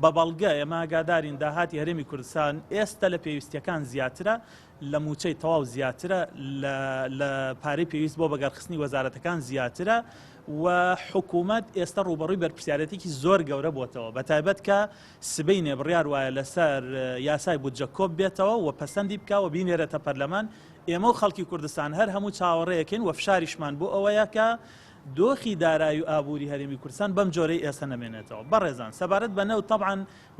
بە بەڵگە ئێمە ئاگادارین داهاتی هەرێمی کوردستان ئێستا لە پێویستیەکان زیاترە، لە موچەی تەواو زیاترە، لە پارەی پێویست بۆ بەگەڕخستنی وەزارەتەکان زیاترە و حکوومەت ئێستا ڕوبەڕووی بەرپرسیارەتێکی زۆر گەورە بۆتەوە، بەتایبەت کە سبەینێ بڕیار وایە لەسەر یاسای بودجە کۆب بێتەوە و پەسەندی بکە و بینێرێتە پەرلەمان. ئێمە و خەڵکی کوردستان هەر هەموو چاوەڕێیەکەین و فشاریشمان بۆ ئەوەیە کە دۆخی دارایی و ئابووری هەرێمی کوردستان بەم جۆرەی ئێستا نەمێنێتەوە. بەڕێزان سەبارەت بە نەوت طبعاً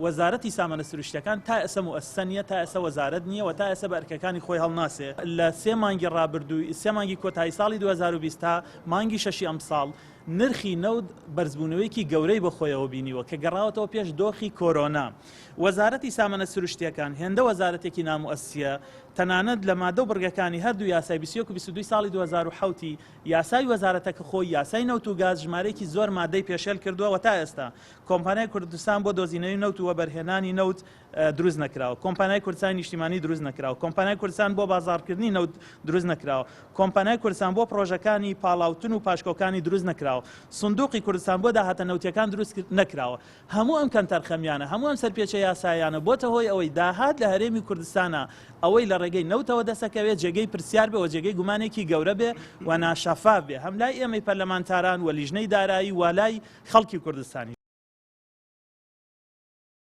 وەزارەتی سامانە سروشتیەکان تا ئێستا مؤسسە نیە، تا ئێستا وەزارەت نییە و تا ئێستا بە ئەرکەکانی خۆی هەڵناسێ. لە 3 مانگی ڕابردووی 3 مانگی کۆتایی ساڵی 2020 تا مانگی 6 ئەم ساڵ نرخی نەوت بەرزبوونەوەیکی گەورەی بەخۆیەوە بینیوە کە گەڕاوەتەوە پێش دۆخی کۆرۆنا. وەزارەتی سامانە سروشتیەکان هێندە وەزارەتێکی نامؤسسیە تەنانەت لە مادە و بڕگەکانی هەردوو یاسای 21 و 22 ساڵی 2007 یاسای وەزارەتەکە خۆی یاسای نەوت و گاز ژمارەیەکی زۆر مادەی پێشێل کردووە و تا ئێستا کۆمپانیای کوردستان بۆ دۆزینەوەی نەوت و وەبەرهێنانی نەوت دروست نەکراوە، کۆمپانیای کوردستانی نیشتیمانی دروست نەکراوە، کۆمپانیای کوردستان بۆ بازاڕکردنی نەوت دروست نەکراوە، کۆمپانیای کوردستان بۆ پرۆژەکانی پاڵاوتن و پاشکۆکانی دروست نەکراوە، سندوقی کوردستان بۆ داهاتە نەوتیەکان دروست نەکراوە. هەموو ئەم کەنتەرخەمیانە، هەموو ئەم سەرپێچە یاسایانە بۆتە هۆی ئەوەی داهات لە هەرێمی کوردستانە ئەوەی لە ڕێگەی نەوتەوە دەسەکەوێت جێگەی پرسیار بێ و جێگەی گومانێکی گەورە بێ و ناشەفاف بێ، هەم لای ئێمەی پەرلەمانتاران و لیژنەی دارایی و لای خەڵکی کوردستانی.